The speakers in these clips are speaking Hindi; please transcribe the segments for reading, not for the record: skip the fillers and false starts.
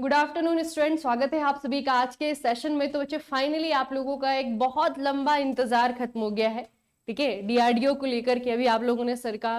गुड आफ्टरनून स्टूडेंट, स्वागत है आप सभी का आज के सेशन में। तो बच्चे फाइनली आप लोगों का एक बहुत लंबा इंतजार खत्म हो गया है। ठीक है, डीआरडीओ को लेकर के अभी आप लोगों ने सर का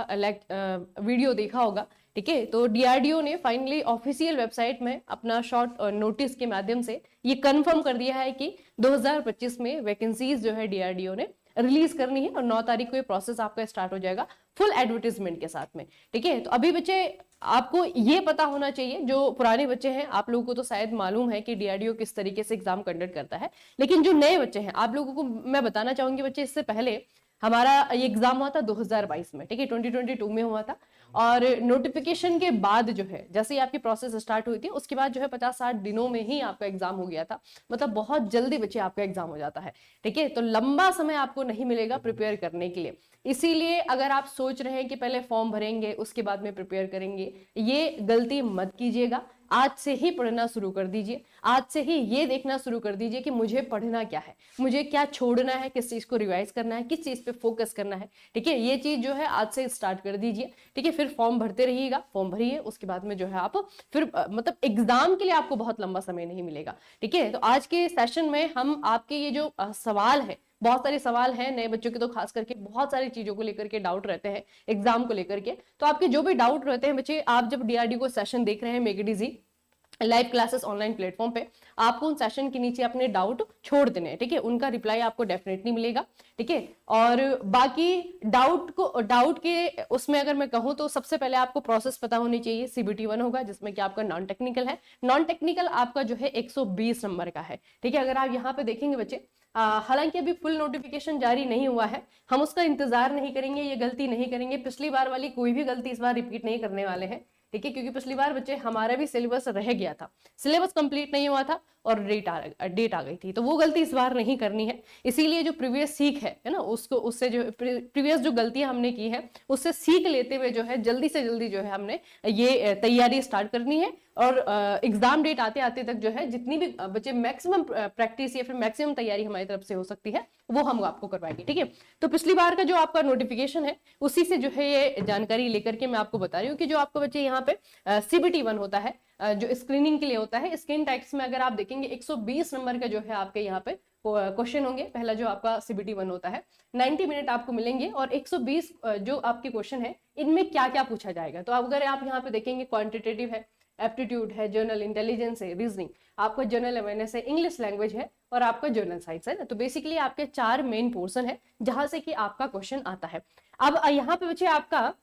वीडियो देखा होगा। ठीक है, तो डीआरडीओ ने फाइनली ऑफिशियल वेबसाइट में अपना शॉर्ट नोटिस के माध्यम से ये कंफर्म कर दिया है कि 2025 में वैकेंसीज जो है डीआरडीओ ने रिलीज करनी है और 9 तारीख को ये प्रोसेस आपका स्टार्ट हो जाएगा फुल एडवर्टीजमेंट के साथ में। ठीक है, तो अभी बच्चे आपको ये पता होना चाहिए, जो पुराने बच्चे हैं आप लोगों को तो शायद मालूम है कि डीआरडीओ किस तरीके से एग्जाम कंडक्ट करता है, लेकिन जो नए बच्चे हैं आप लोगों को मैं बताना चाहूंगी बच्चे, इससे पहले हमारा ये एग्जाम हुआ था 2022 में। ठीक है, 2022 में हुआ था और नोटिफिकेशन के बाद जो है जैसे ही आपकी प्रोसेस स्टार्ट हुई थी उसके बाद जो है 50-60 दिनों में ही आपका एग्जाम हो गया था। मतलब बहुत जल्दी बच्चे आपका एग्जाम हो जाता है। ठीक है, तो लंबा समय आपको नहीं मिलेगा प्रिपेयर करने के लिए। इसीलिए अगर आप सोच रहे हैं कि पहले फॉर्म भरेंगे उसके बाद में प्रिपेयर करेंगे, ये गलती मत कीजिएगा। आज से ही पढ़ना शुरू कर दीजिए। आज से ही ये देखना शुरू कर दीजिए कि मुझे पढ़ना क्या है, मुझे क्या छोड़ना है, किस चीज को रिवाइज करना है, किस चीज पे फोकस करना है। ठीक है, ये चीज जो है आज से स्टार्ट कर दीजिए। ठीक है, फिर फॉर्म भरते रहिएगा, फॉर्म भरिए, उसके बाद में जो है आप फिर मतलब एग्जाम के लिए आपको बहुत लंबा समय नहीं मिलेगा। ठीक है, तो आज के सेशन में हम आपके ये जो सवाल है, बहुत सारे सवाल हैं नए बच्चों के, तो खास करके बहुत सारी चीजों को लेकर के डाउट रहते हैं एग्जाम को लेकर के। तो आपके जो भी डाउट रहते हैं बच्चे, आप जब डीआरडी को सेशन देख रहे हैं make it easy live classes online platform पे, आपको उन सेशन के नीचे अपने डाउट छोड़ देने हैं। ठीक है, उनका रिप्लाई आपको डेफिनेटली मिलेगा। ठीक है, और बाकी डाउट के उसमें अगर मैं कहूँ तो सबसे पहले आपको प्रोसेस पता होनी चाहिए। सीबीटी 1 होगा जिसमें कि आपका नॉन टेक्निकल है। नॉन टेक्निकल आपका जो है 120 नंबर का है। ठीक है, अगर आप यहाँ पे देखेंगे बच्चे, हालांकि अभी फुल नोटिफिकेशन जारी नहीं हुआ है, हम उसका इंतजार नहीं करेंगे, ये गलती नहीं करेंगे, पिछली बार वाली कोई भी गलती इस बार रिपीट नहीं करने वाले हैं। ठीक है, क्योंकि पिछली बार बच्चे हमारा भी सिलेबस रह गया था, सिलेबस कंप्लीट नहीं हुआ था और डेट आ गई थी, तो वो गलती इस बार नहीं करनी है। इसीलिए जो प्रीवियस सीख है ना, उसको उससे जो प्रीवियस जो गलतियां हमने की है उससे सीख लेते हुए जो है जल्दी से जल्दी जो है हमने ये तैयारी स्टार्ट करनी है। और एग्जाम डेट आते आते तक जो है जितनी भी बच्चे मैक्सिमम प्रैक्टिस या फिर मैक्सिमम तैयारी हमारी तरफ से हो सकती है वो हम आपको करवाएंगे। ठीक है, तो पिछली बार का जो आपका नोटिफिकेशन है उसी से जो है ये जानकारी लेकर के मैं आपको बता रही हूँ कि जो आपको बच्चे यहाँ पे सीबीटी 1 होता है, जो स्क्रीनिंग के लिए होता है, स्क्रीन टाइप्स में अगर आप देखेंगे 120 नंबर का जो है आपके यहाँ पे क्वेश्चन होंगे। पहला जो आपका सीबीटी 1 होता है 90 मिनट आपको मिलेंगे और 120 जो आपके क्वेश्चन है इनमें क्या क्या पूछा जाएगा। तो अगर आप यहाँ पे देखेंगे क्वांटिटेटिव है, एप्टीट्यूड है, जनरल इंटेलिजेंस है, रीजनिंग, आपका जनरल अवेयरनेस है, इंग्लिश लैंग्वेज है और आपका जनरल साइंस है ना। तो बेसिकली आपके 4 मेन पोर्शन है जहां से कि आपका क्वेश्चन आता है। अब यहाँ पे बच्चे आपका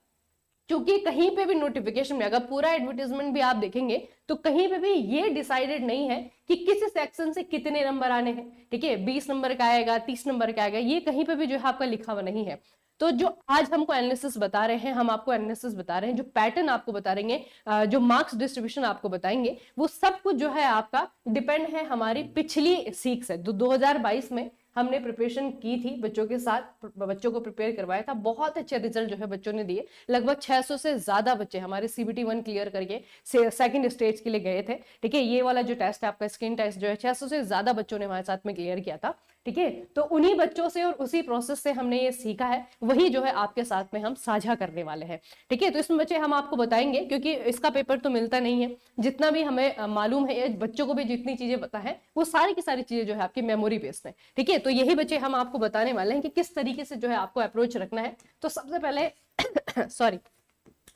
क्योंकि कहीं पे भी नोटिफिकेशन में अगर पूरा एडवर्टीजमेंट भी आप देखेंगे तो कहीं पे भी ये डिसाइडेड नहीं है कि किस सेक्शन से कितने नंबर आने हैं। ठीक है, 20 नंबर का आएगा, 30 नंबर का आएगा, ये कहीं पे भी जो है आपका लिखा हुआ नहीं है। तो जो आज हमको एनालिसिस बता रहे हैं, हम आपको एनालिसिस बता रहे हैं, जो पैटर्न आपको बता रहे हैं, जो मार्क्स डिस्ट्रीब्यूशन आपको बताएंगे, वो सब कुछ जो है आपका डिपेंड है हमारी पिछली सीख से। 2022 में हमने प्रिपरेशन की थी बच्चों के साथ, बच्चों को प्रिपेयर करवाया था, बहुत अच्छे रिजल्ट जो है बच्चों ने दिए। लगभग 600 से ज्यादा बच्चे हमारे सीबीटी 1 क्लियर करके सेकंड स्टेज के लिए गए थे। ठीक है, ये वाला जो टेस्ट है आपका स्क्रीन टेस्ट जो है 600 से ज्यादा बच्चों ने हमारे साथ में क्लियर किया था। ठीक है, तो उन्हीं बच्चों से और उसी प्रोसेस से हमने ये सीखा है, वही जो है आपके साथ में हम साझा करने वाले हैं। ठीक है, तो इसमें बच्चे हम आपको बताएंगे क्योंकि इसका पेपर तो मिलता नहीं है, जितना भी हमें मालूम है, बच्चों को भी जितनी चीजें पता है वो सारी की सारी चीजें जो है आपकी मेमोरी बेस्ड है। ठीक है, तो यही बच्चे हम आपको बताने वाले हैं कि किस तरीके से जो है आपको अप्रोच रखना है। तो सबसे पहले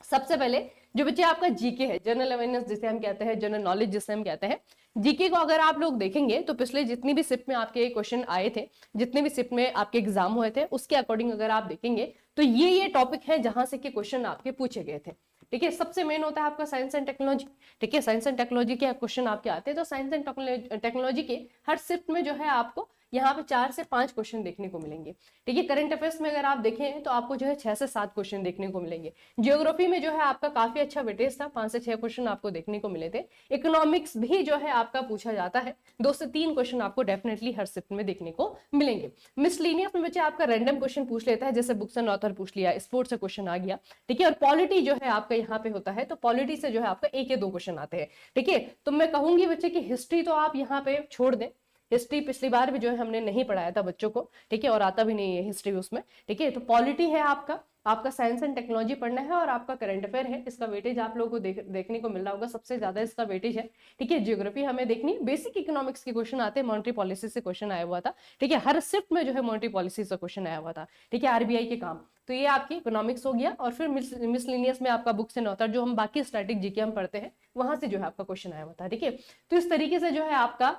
सबसे पहले जो बच्चे आपका जीके है, जनरल अवेयरनेस जिसे हम कहते हैं, जनरल नॉलेज जिसे हम कहते हैं, जीके को अगर आप लोग देखेंगे तो पिछले जितनी भी शिफ्ट में आपके क्वेश्चन आए थे, जितने भी शिफ्ट में आपके एग्जाम हुए थे, उसके अकॉर्डिंग अगर आप देखेंगे तो ये टॉपिक है जहां से कि क्वेश्चन आपके पूछे गए थे। ठीक है, सबसे मेन होता है आपका साइंस एंड टेक्नोलॉजी। ठीक है, साइंस एंड टेक्नोलॉजी के क्वेश्चन आपके आते हैं, तो साइंस एंड टेक्नोलॉजी के हर शिफ्ट में जो है आपको यहाँ पे 4 से 5 क्वेश्चन देखने को मिलेंगे। ठीक है, करंट अफेयर्स में अगर आप देखें तो आपको जो है 6 से 7 क्वेश्चन देखने को मिलेंगे। जियोग्राफी में जो है आपका काफी अच्छा वेटेज था, 5 से 6 क्वेश्चन आपको देखने को मिले थे। इकोनॉमिक्स भी जो है आपका पूछा जाता है, 2 से 3 क्वेश्चन आपको डेफिनेटली हर शिफ्ट में देखने को मिलेंगे। मिसलेनियस में बच्चे आपका रैंडम क्वेश्चन पूछ लेता है, जैसे बुक्स एंड ऑथर पूछ लिया, स्पोर्ट्स से क्वेश्चन आ गया। ठीक है, और पॉलिटी जो है आपका यहाँ पे होता है, तो पॉलिटी से जो है आपका 1 या 2 क्वेश्चन आते हैं। ठीक है, तो मैं कहूंगी बच्चे की हिस्ट्री तो आप यहाँ पे छोड़ दें, हिस्ट्री पिछली बार भी जो है हमने नहीं पढ़ाया था बच्चों को। ठीक है, और आता भी नहीं है हिस्ट्री उसमें। ठीक है, तो पॉलिटी है आपका, आपका साइंस एंड टेक्नोलॉजी पढ़ना है और आपका करंट अफेयर है। इसका वेटेज आप लोगों को देखने को मिल रहा होगा, सबसे ज्यादा इसका वेटेज है। ठीक है, ज्योग्राफी हमें देखनी, बेसिक इकोनॉमिक्स के क्वेश्चन आते हैं, मॉनेटरी पॉलिसी से क्वेश्चन आया हुआ था। ठीक है, हर शिफ्ट में जो है मॉनेटरी पॉलिसी से क्वेश्चन आया हुआ था। ठीक है, आरबीआई के काम। तो ये आपकी इकोनॉमिक्स हो गया, और फिर मिसलिनियस में आपका बुक्स एंड ऑथर, जो हम बाकी स्टैटिक जीके हम पढ़ते हैं, वहां से जो है आपका क्वेश्चन आया हुआ था। ठीक है, तो इस तरीके से जो है आपका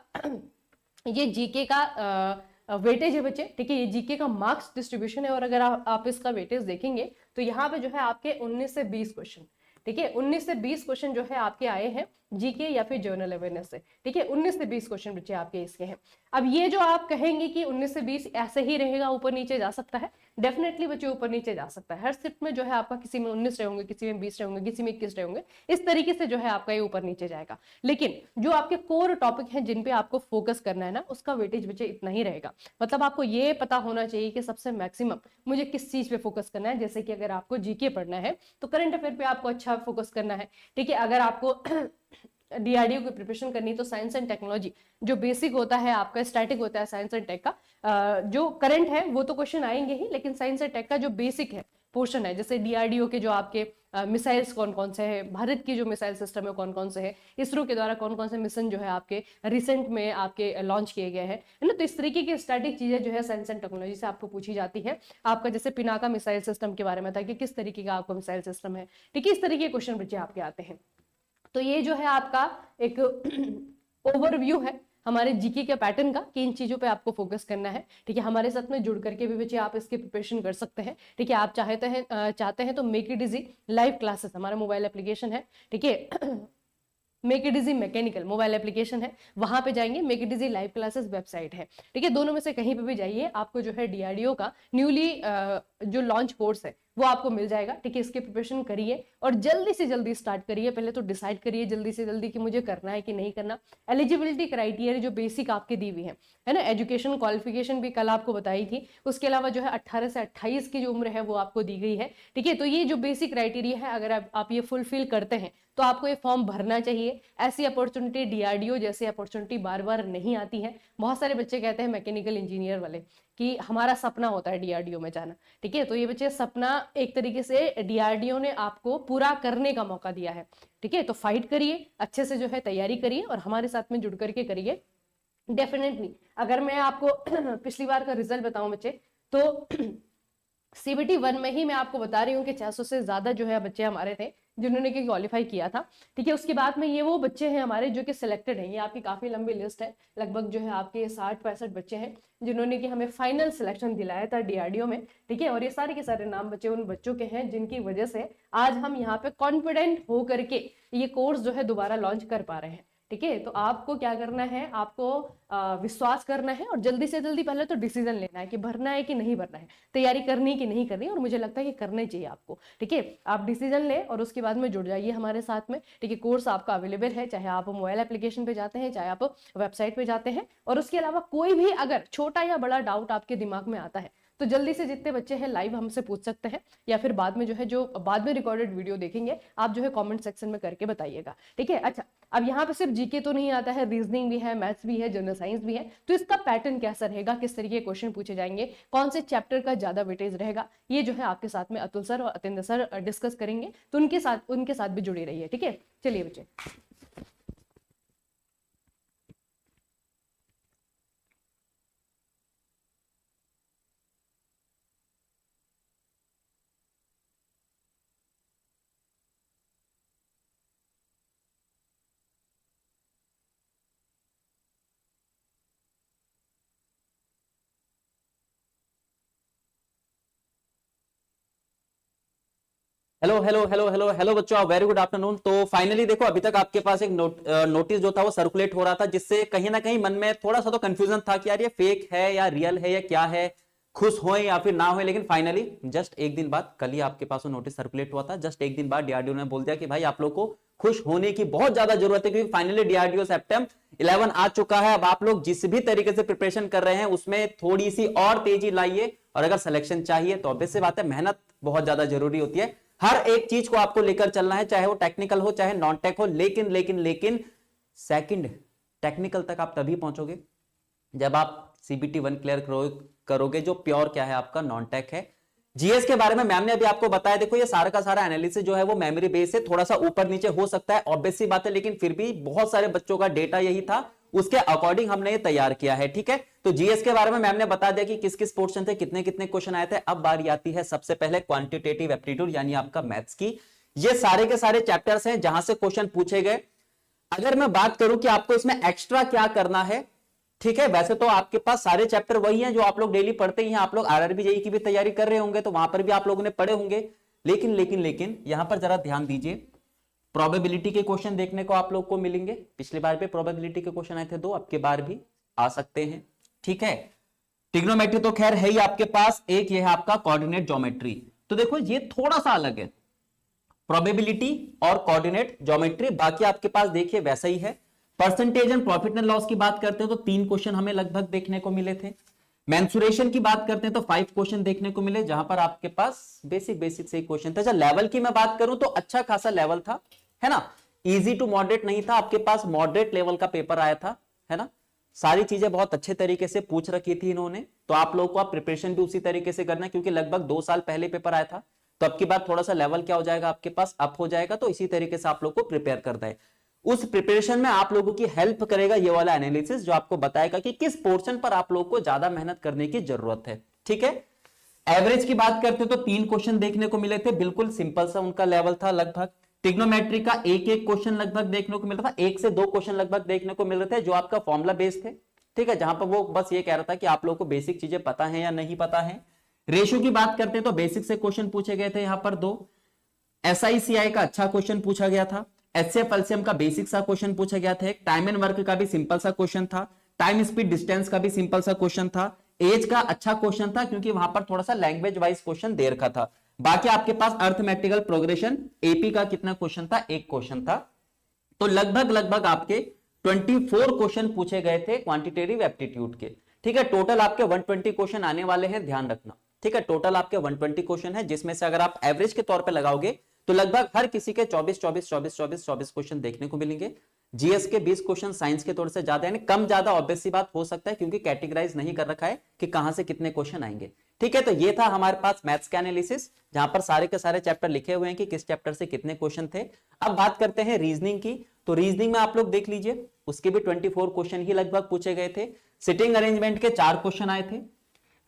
ये जीके का वेटेज है बच्चे। ठीक है, ये जीके का मार्क्स डिस्ट्रीब्यूशन है, और अगर आप इसका वेटेज देखेंगे तो यहाँ पे जो है आपके 19 से 20 क्वेश्चन, ठीक है, 19 से 20 क्वेश्चन जो है आपके आए हैं जीके या फिर जनरल अवेयरनेस से। ठीक है, 19 से 20 क्वेश्चन बच्चे आपके इसके हैं। अब ये जो आप कहेंगे कि 19 से 20 ऐसे ही रहेगा, ऊपर नीचे जा सकता है, डेफिनेटली बच्चे ऊपर नीचे जा सकता है। हर शिफ्ट में जो है आपका किसी में 19 रहेंगे, किसी में 20 रहेंगे, किसी में 21 रहेंगे, इस तरीके से जो है आपका ये ऊपर नीचे जाएगा। लेकिन जो आपके कोर टॉपिक हैं जिन पे आपको फोकस करना है ना, उसका वेटेज बच्चे इतना ही रहेगा। मतलब आपको ये पता होना चाहिए कि सबसे मैक्सिमम मुझे किस चीज पे फोकस करना है। जैसे कि अगर आपको जीके पढ़ना है तो करंट अफेयर पे आपको अच्छा फोकस करना है। ठीक है, अगर आपको डीआरडीओ की प्रिपरेशन करनी तो साइंस एंड टेक्नोलॉजी जो बेसिक होता है आपका, स्टैटिक होता है साइंस एंड टेक का, जो करंट है वो तो क्वेश्चन आएंगे ही, लेकिन साइंस एंड टेक का जो बेसिक है पोर्शन है, जैसे डीआरडीओ के जो आपके मिसाइल्स कौन कौन से हैं, भारत की जो मिसाइल सिस्टम है कौन कौन से हैं, इसरो के द्वारा कौन कौन से मिशन जो है आपके रिसेंट में आपके लॉन्च किए गए हैं, है ना। तो इस तरीके की स्टैटिक चीजें जो है साइंस एंड टेक्नोलॉजी से आपको पूछी जाती है। आपका जैसे पिनाका मिसाइल सिस्टम के बारे में था कि किस तरीके का आपका मिसाइल सिस्टम है। ठीक है, इस तरीके के क्वेश्चन बच्चे आपके आते हैं। तो ये जो है आपका एक ओवरव्यू है हमारे जीके के पैटर्न का, कि इन चीजों पे आपको फोकस करना है। ठीक है, हमारे साथ में जुड़ करके भी बच्चे आप इसकी प्रिपरेशन कर सकते हैं। ठीक है, आप चाहते हैं तो make it easy live classes हमारा मोबाइल एप्लीकेशन है। ठीक है, make it easy mechanical mobile application है, वहां पे जाएंगे, make it easy live classes website है। ठीक है, दोनों में से कहीं पे भी जाइए, आपको जो है डीआरडीओ का न्यूली जो लॉन्च कोर्स है वो आपको मिल जाएगा। ठीक है, इसकी प्रिपरेशन करिए और जल्दी से जल्दी स्टार्ट करिए। पहले तो डिसाइड करिए जल्दी से जल्दी कि मुझे करना है कि नहीं करना। एलिजिबिलिटी क्राइटेरिया जो बेसिक आपके दी हुई है ना, एजुकेशन क्वालिफिकेशन भी कल आपको बताई थी। उसके अलावा जो है 18 से 28 की जो उम्र है वो आपको दी गई है। ठीक है, तो ये जो बेसिक क्राइटेरिया है, अगर आप ये फुलफिल करते हैं तो आपको ये फॉर्म भरना चाहिए। ऐसी अपॉर्चुनिटी डीआरडीओ जैसी अपॉर्चुनिटी बार बार नहीं आती है। बहुत सारे बच्चे कहते हैं मैकेनिकल इंजीनियर वाले कि हमारा सपना होता है डीआरडीओ में जाना। ठीक है, तो ये बच्चे सपना एक तरीके से डीआरडीओ ने आपको पूरा करने का मौका दिया है। ठीक है, तो फाइट करिए, अच्छे से जो है तैयारी करिए और हमारे साथ में जुड़ करके करिए। डेफिनेटली अगर मैं आपको पिछली बार का रिजल्ट बताऊं बच्चे, तो सीबीटी 1 में ही मैं आपको बता रही हूँ कि 600 से ज्यादा जो है बच्चे हमारे थे जिन्होंने कि क्वालिफाई किया था। ठीक है, उसके बाद में ये वो बच्चे हैं हमारे जो कि सिलेक्टेड हैं। ये आपकी काफी लंबी लिस्ट है, लगभग जो है आपके 60-65 बच्चे हैं जिन्होंने कि हमें फाइनल सिलेक्शन दिलाया था डीआरडीओ में। ठीक है, और ये सारे के सारे नाम बच्चे उन बच्चों के हैं जिनकी वजह से आज हम यहाँ पे कॉन्फिडेंट होकर के ये कोर्स जो है दोबारा लॉन्च कर पा रहे हैं। ठीक है, तो आपको क्या करना है, आपको विश्वास करना है और जल्दी से जल्दी पहले तो डिसीजन लेना है कि भरना है कि नहीं भरना है, तैयारी करनी कि नहीं करनी, और मुझे लगता है कि करना चाहिए आपको। ठीक है, आप डिसीजन ले और उसके बाद में जुड़ जाइए हमारे साथ में। ठीक है, कोर्स आपका अवेलेबल है, चाहे आप मोबाइल एप्लीकेशन पे जाते हैं, चाहे आप वेबसाइट पे जाते हैं। और उसके अलावा कोई भी अगर छोटा या बड़ा डाउट आपके दिमाग में आता है तो जल्दी से जितने बच्चे हैं लाइव हमसे पूछ सकते हैं, या फिर बाद में जो है, जो बाद में रिकॉर्डेड वीडियो देखेंगे आप जो है कमेंट सेक्शन में करके बताइएगा। ठीक है, अच्छा अब यहाँ पे सिर्फ जीके तो नहीं आता है, रीजनिंग भी है, मैथ्स भी है, जनरल साइंस भी है। तो इसका पैटर्न कैसा रहेगा, किस तरीके के क्वेश्चन पूछे जाएंगे, कौन से चैप्टर का ज्यादा वेटेज रहेगा, ये जो है आपके साथ में अतुल सर और अतिंद्र सर डिस्कस करेंगे। तो उनके साथ भी जुड़ी रहिए। ठीक है, चलिए बच्चे। Hello hello hello hello hello बच्चों, वेरी गुड आफ्टरनून। तो फाइनली देखो, अभी तक आपके पास एक नोटिस जो था वो सर्कुलेट हो रहा था, जिससे कहीं ना कहीं मन में थोड़ा सा तो कंफ्यूजन था कि यार ये फेक है या रियल है या क्या है, खुश होए या फिर ना होए। लेकिन फाइनली जस्ट एक दिन बाद, कल ही आपके पास वो नोटिस सर्कुलेट हुआ था, जस्ट एक दिन बाद डीआरडीओ ने बोल दिया कि भाई आप लोग को खुश होने की बहुत ज्यादा जरूरत है, क्योंकि फाइनली डीआरडीओ सितंबर 11 आ चुका है। अब आप लोग जिस भी तरीके से प्रिपरेशन कर रहे हैं उसमें थोड़ी सी और तेजी लाइए, और अगर सिलेक्शन चाहिए तो ऑब्वियस सी बात है, मेहनत बहुत ज्यादा जरूरी होती है। हर एक चीज को आपको लेकर चलना है, चाहे वो टेक्निकल हो चाहे नॉन टेक हो। लेकिन लेकिन लेकिन सेकंड टेक्निकल तक आप तभी पहुंचोगे जब आप सीबीटी 1 क्लियर करोगे, जो प्योर क्या है आपका नॉन टेक है। जीएस के बारे में मैम ने अभी आपको बताया, देखो ये सारा का सारा एनालिसिस जो है वो मेमोरी बेस से थोड़ा सा ऊपर नीचे हो सकता है, ऑब्वियस सी बात है, लेकिन फिर भी बहुत सारे बच्चों का डेटा यही था, उसके अकॉर्डिंग हमने ये तैयार किया है। ठीक है, तो जीएस के बारे में मैम ने बता दिया कि किस किस पोर्शन थे, कितने कितने क्वेश्चन आए थे। अब बारी आती है सबसे पहले क्वांटिटेटिव एप्टीट्यूड यानी आपका मैथ्स की। ये सारे के सारे चैप्टर्स हैं जहां से क्वेश्चन पूछे गए। अगर मैं बात करूं कि आपको इसमें एक्स्ट्रा क्या करना है, ठीक है, वैसे तो आपके पास सारे चैप्टर वही हैं जो आप लोग डेली पढ़ते ही हैं। आप लोग आरआरबी जेईई की भी तैयारी कर रहे होंगे तो वहां पर भी आप लोगों ने पढ़े होंगे, लेकिन लेकिन लेकिन यहां पर जरा ध्यान दीजिए, प्रोबेबिलिटी के क्वेश्चन देखने को आप लोग को मिलेंगे। पिछली बार पे प्रोबेबिलिटी के क्वेश्चन आए थे 2, अब के बार भी आ सकते हैं। ठीक है, ट्रिग्नोमेट्री तो खैर है ही आपके पास, एक ये है आपका कोऑर्डिनेट ज्योमेट्री। तो देखो ये थोड़ा सा अलग है, प्रोबेबिलिटी और कोऑर्डिनेट ज्योमेट्री, बाकी आपके पास देखिए वैसा ही है। Percentage and profit and loss की बात करते हैं तो 3 क्वेश्चन हमें लगभग देखने को मिले थे। मेंसुरेशन की बात करते हैं तो 5 क्वेश्चन देखने को मिले, जहां पर आपके पास बेसिक से क्वेश्चन था। लेवल की मैं बात करूं तो अच्छा खासा लेवल था, है ना, इजी टू मॉडरेट नहीं था, आपके पास मॉडरेट लेवल का पेपर आया था, है ना। सारी चीजें बहुत अच्छे तरीके से पूछ रखी थी इन्होंने, तो आप लोगों को आप प्रिपरेशन भी उसी तरीके से करना है, क्योंकि लगभग 2 साल पहले पेपर आया था, तो अब की बात थोड़ा सा लेवल क्या हो जाएगा आपके पास, अप हो जाएगा। तो इसी तरीके से आप लोग को प्रिपेयर करना है। उस प्रिपरेशन में आप लोगों की हेल्प करेगा ये वाला एनालिसिस, जो आपको बताएगा कि किस पोर्शन पर आप लोगों को ज्यादा मेहनत करने की जरूरत है। ठीक है, एवरेज की बात करते तो 3 क्वेश्चन देखने को मिले थे, बिल्कुल सिंपल सा उनका लेवल था लगभग। ट्रिग्नोमेट्री का एक क्वेश्चन लगभग देखने को मिल रहा था, 1 से 2 क्वेश्चन लगभग देखने को मिल रहे थे जो आपका फॉर्मुला बेस्ड थे। ठीक है, जहां पर वो बस ये कह रहा था कि आप लोगों को बेसिक चीजें पता है या नहीं पता है। रेशियो की बात करते हैं तो बेसिक से क्वेश्चन पूछे गए थे यहां पर 2। एसआईसीआई का अच्छा क्वेश्चन पूछा गया था, एचसीएफ एलसीएम का बेसिक सा क्वेश्चन पूछा गया था, टाइम एंड वर्क का भी सिंपल सा क्वेश्चन था, टाइम स्पीड डिस्टेंस का भी सिंपल सा क्वेश्चन था, एज का अच्छा क्वेश्चन था क्योंकि वहां पर थोड़ा सा लैंग्वेज वाइज क्वेश्चन दे रखा था। बाकी आपके पास अर्थमेटिकल प्रोग्रेशन एपी का कितना क्वेश्चन था, 1 क्वेश्चन था। तो लगभग आपके 24 क्वेश्चन पूछे गए थे क्वांटिटेटिव एप्टीट्यूड के। ठीक है, टोटल आपके 120 क्वेश्चन आने वाले हैं, ध्यान रखना। ठीक है, टोटल आपके 120 क्वेश्चन है, जिसमें से अगर आप एवरेज के तौर पे लगाओगे तो लगभग हर किसी के 24 क्वेश्चन देखने को मिलेंगे। जीएस के 20 क्वेश्चन, साइंस के थोड़े से ज्यादा, यानी कम ज्यादा ऑब्वियस सी बात हो सकता है, क्योंकि कैटेगराइज नहीं कर रखा है कि कहां से कितने क्वेश्चन आएंगे। ठीक है, तो ये था हमारे पास मैथ्स का एनालिसिस, जहां पर सारे के सारे चैप्टर लिखे हुए हैं कि किस चैप्टर से कितने क्वेश्चन थे। अब बात करते हैं रीजनिंग की, तो रीजनिंग में आप लोग देख लीजिए, उसके भी 24 क्वेश्चन ही लगभग पूछे गए थे। सिटिंग अरेंजमेंट के 4 क्वेश्चन आए थे,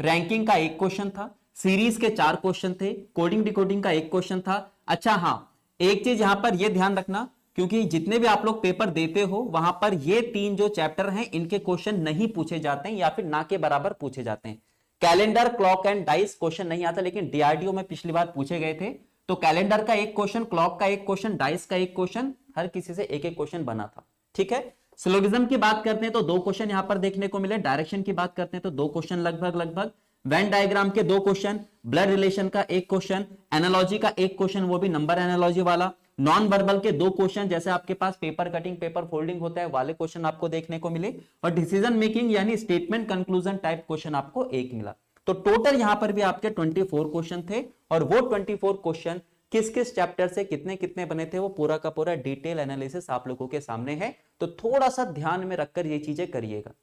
रैंकिंग का 1 क्वेश्चन था, सीरीज के 4 क्वेश्चन थे, कोडिंग डिकोडिंग का 1 क्वेश्चन था। अच्छा हाँ, एक चीज यहां पर यह ध्यान रखना, क्योंकि जितने भी आप लोग पेपर देते हो वहां पर ये 3 जो चैप्टर हैं इनके क्वेश्चन नहीं पूछे जाते हैं, या फिर ना के बराबर पूछे जाते हैं। Calendar, clock and dice question नहीं आता, लेकिन डीआरडीओ में पिछली बार पूछे गए थे। तो कैलेंडर का 1 क्वेश्चन, क्लॉक का 1 क्वेश्चन, डाइस का 1 क्वेश्चन, हर किसी से 1-1 क्वेश्चन बना था। ठीक है, सिलोगिज्म की बात करते हैं तो 2 क्वेश्चन यहां पर देखने को मिले, डायरेक्शन की बात करते हैं तो 2 क्वेश्चन लगभग, वेन डायग्राम के 2 क्वेश्चन, ब्लड रिलेशन का 1 क्वेश्चन, एनालॉजी का 1 क्वेश्चन, वो भी नंबर एनालॉजी वाला, नॉन वर्बल के 2 क्वेश्चन, जैसे आपके पास पेपर कटिंग, पेपर फोल्डिंग होता है वाले क्वेश्चन आपको देखने को मिले, और डिसीजन मेकिंग यानी स्टेटमेंट कंक्लूजन टाइप क्वेश्चन आपको 1 मिला। तो टोटल यहां पर भी आपके 24 क्वेश्चन थे, और वो 24 क्वेश्चन किस किस चैप्टर से कितने कितने बने थे वो पूरा का पूरा डिटेल एनालिसिस आप लोगों के सामने है। तो थोड़ा सा ध्यान में रखकर ये चीजें करिएगा।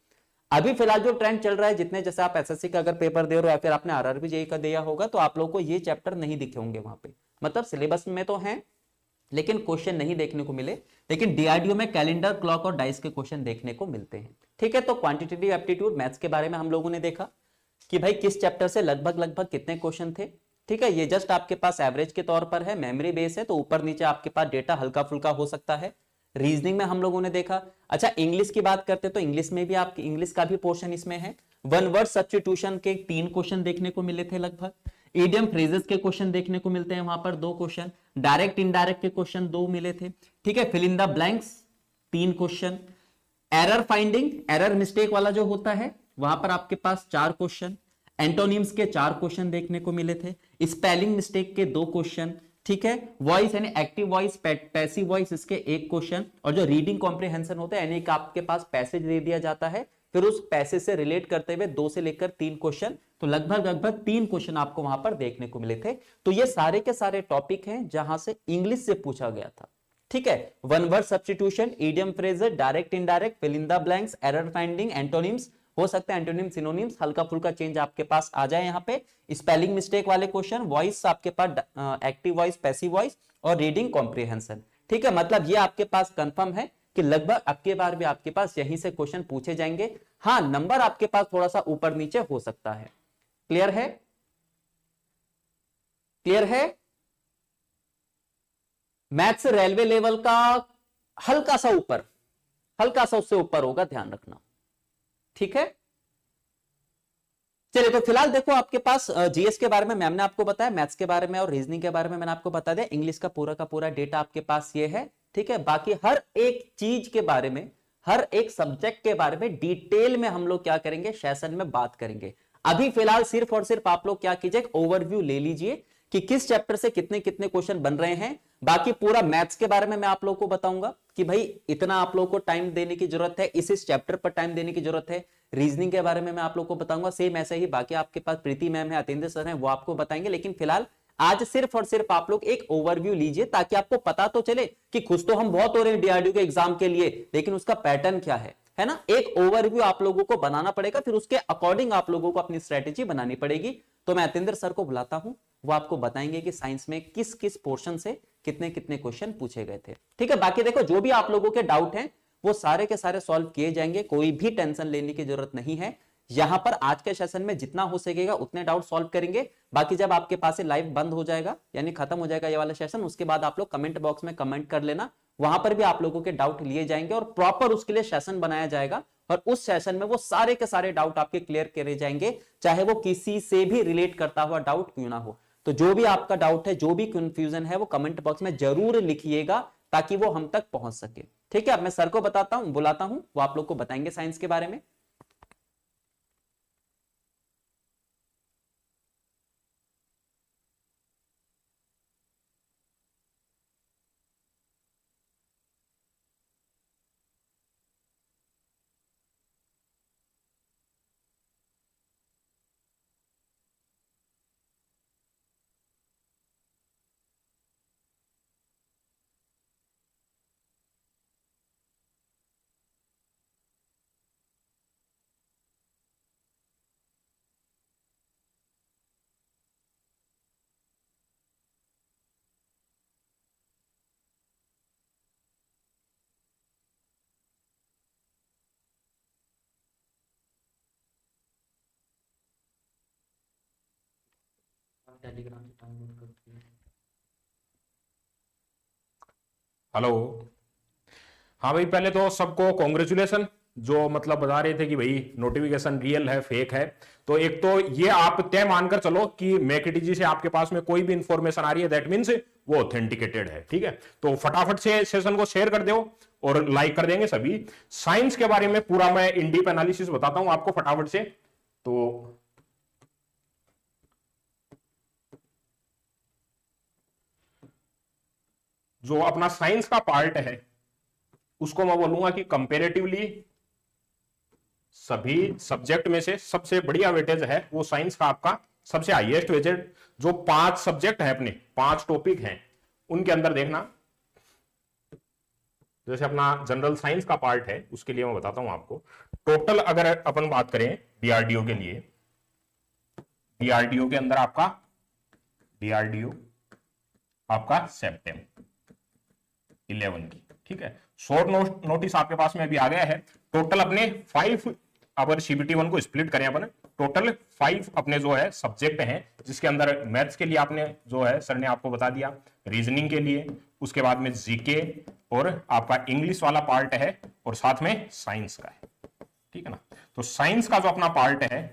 अभी फिलहाल जो ट्रेंड चल रहा है, जितने जैसे आप एसएससी का अगर पेपर दे रहे हो या फिर आपने आरआरबी जेईई का दिया होगा, तो आप लोगों को ये चैप्टर नहीं दिखे होंगे वहां पे, मतलब सिलेबस में तो हैं लेकिन क्वेश्चन नहीं देखने को मिले। लेकिन डीआरडीओ में कैलेंडर, क्लॉक और डाइस के क्वेश्चन देखने को मिलते हैं। ठीक है, तो क्वांटिटेटिव एप्टीट्यूड मैथ्स के बारे में हम लोगों ने देखा कि भाई किस चैप्टर से लगभग कितने क्वेश्चन थे। ठीक है, ये जस्ट आपके पास एवरेज के तौर पर है, मेमोरी बेस है, तो ऊपर नीचे आपके पास डेटा हल्का फुल्का हो सकता है। रीजनिंग में हम लोगों ने देखा। अच्छा, इंग्लिश की बात करते तो इंग्लिश में भी आपकी इंग्लिश का भी पोर्शन इसमें है। 1 वर्ड सब्स्टिट्यूशन के 3 क्वेश्चन देखने को मिले थे लगभग। इडियम फ्रेजेस के क्वेश्चन देखने को मिलते हैं वहां पर 2 क्वेश्चन। डायरेक्ट इनडायरेक्ट के क्वेश्चन 2 मिले थे। ठीक है, fill in the blanks 3 question. Error finding, error mistake वाला जो होता है वहां पर आपके पास 4 क्वेश्चन। एंटोनिम्स के 4 क्वेश्चन देखने को मिले थे। स्पेलिंग मिस्टेक के 2 क्वेश्चन। ठीक है, वॉइस यानी एक्टिव वॉइस, पैसिव वॉइस, इसके 1 क्वेश्चन। और जो रीडिंग कॉम्प्रिहेंशन होता है यानी कि आपके पास पैसेज दे दिया जाता है, फिर उस पैसेज से रिलेट करते हुए 2 से लेकर 3 क्वेश्चन। तो लगभग 3 क्वेश्चन आपको वहां पर देखने को मिले थे। तो ये सारे के सारे टॉपिक हैं जहां से इंग्लिश से पूछा गया था। ठीक है, 1 word substitution, idiom phrases, direct indirect, fill in the blanks, error finding, antonyms, हो सकता है एंटोनिम सिनोनिम्स हल्का फुल्का चेंज आपके पास आ जाए। यहाँ पे स्पेलिंग मिस्टेक वाले क्वेश्चन, वॉइस आपके पास एक्टिव वॉइस, पैसिव वॉइस और रीडिंग कॉम्प्रिहेंशन। ठीक है, मतलब ये आपके पास कंफर्म है कि लगभग अब के बार भी आपके पास यहीं से क्वेश्चन पूछे जाएंगे। हाँ, नंबर आपके पास थोड़ा सा ऊपर नीचे हो सकता है। क्लियर है? क्लियर है? मैथ्स रेलवे लेवल का हल्का सा ऊपर, हल्का सा उससे ऊपर होगा, ध्यान रखना। ठीक है, चलिए तो फिलहाल देखो आपके पास जीएस के बारे में मैम ने आपको बताया, मैथ्स के बारे में और रीजनिंग के बारे में मैंने आपको बता दिया, इंग्लिश का पूरा डेटा आपके पास ये है। ठीक है, बाकी हर एक चीज के बारे में, हर एक सब्जेक्ट के बारे में डिटेल में हम लोग क्या करेंगे, सेशन में बात करेंगे। अभी फिलहाल सिर्फ और सिर्फ आप लोग क्या कीजिए, एक ओवरव्यू ले लीजिए कि किस चैप्टर से कितने कितने क्वेश्चन बन रहे हैं। बाकी पूरा मैथ्स के बारे में मैं आप लोगों को बताऊंगा कि भाई इतना आप लोगों को टाइम देने की जरूरत है, इस चैप्टर पर टाइम देने की जरूरत है। रीजनिंग के बारे में मैं आप लोगों को बताऊंगा, सेम ऐसे ही बाकी आपके पास प्रीति मैम है, अतेंद्र सर हैं, वो आपको बताएंगे। लेकिन फिलहाल आज सिर्फ और सिर्फ आप लोग एक ओवरव्यू लीजिए ताकि आपको पता तो चले कि खुश तो हम बहुत हो रहे हैं डीआरडीओ के एग्जाम के लिए, लेकिन उसका पैटर्न क्या है ना। एक ओवरव्यू आप लोगों को बनाना पड़ेगा, फिर उसके अकॉर्डिंग आप लोगों को अपनी स्ट्रेटेजी बनानी पड़ेगी। तो मैं अतेंद्र सर को बुलाता हूं, वो आपको बताएंगे कि साइंस में किस किस पोर्शन से कितने कितने क्वेश्चन पूछे गए थे। ठीक है, बाकी देखो जो भी आप लोगों के डाउट हैं वो सारे के सारे सॉल्व किए जाएंगे, कोई भी टेंशन लेने की जरूरत नहीं है। यहां पर आज के सेशन में जितना हो सकेगा उतने डाउट सॉल्व करेंगे। बाकी जब आपके पास लाइव बंद हो जाएगा, यानी खत्म हो जाएगा ये वाला सेशन, उसके बाद आप लोग कमेंट बॉक्स में कमेंट कर लेना, वहां पर भी आप लोगों के डाउट लिए जाएंगे और प्रॉपर उसके लिए सेशन बनाया जाएगा। और उस सेशन में वो सारे के सारे डाउट आपके क्लियर करे जाएंगे, चाहे वो किसी से भी रिलेट करता हुआ डाउट क्यों ना हो। तो जो भी आपका डाउट है, जो भी कंफ्यूजन है, वो कमेंट बॉक्स में जरूर लिखिएगा ताकि वो हम तक पहुंच सके। ठीक है, अब मैं सर को बताता हूं, बुलाता हूं, वो आप लोग को बताएंगे साइंस के बारे में। हेलो। हाँ भाई, पहले तो सबको कॉन्ग्रेचुलेशन, जो मतलब बता रहे थे कि भाई नोटिफिकेशन रियल है फेक है। तो एक तो ये आप तय मानकर चलो कि मैकेटीजी से आपके पास में कोई भी इंफॉर्मेशन आ रही है, दैट मीन्स वो ऑथेंटिकेटेड है। ठीक है, तो फटाफट से सेशन को शेयर कर दो और लाइक कर देंगे सभी। साइंस के बारे में पूरा मैं इन डीप एनालिसिस बताता हूं आपको फटाफट से। तो जो अपना साइंस का पार्ट है उसको मैं बोलूंगा कि कंपेरेटिवली सभी सब्जेक्ट में से सबसे बढ़िया वेटेज है वो साइंस का, आपका सबसे हाईएस्ट वेटेज। जो 5 सब्जेक्ट है, अपने 5 टॉपिक हैं, उनके अंदर देखना, जैसे अपना जनरल साइंस का पार्ट है उसके लिए मैं बताता हूं आपको। टोटल अगर अपन बात करें डीआरडीओ के लिए, डीआरडीओ के अंदर आपका डीआरडीओ आपका सेप्टेम 11 की। ठीक है, शॉर्ट नोटिस आपके पास में अभी आ गया है। टोटल अपने 5, अगर सीबीटी 1 को स्प्लिट करें अपन, टोटल 5 अपने जो है सब्जेक्ट हैं, जिसके अंदर मैथ्स के लिए आपने जो है सर ने आपको बता दिया, रीजनिंग के लिए, उसके बाद में जीके और आपका इंग्लिश वाला पार्ट है, और साथ में साइंस का है। ठीक है ना, तो साइंस का जो अपना पार्ट है,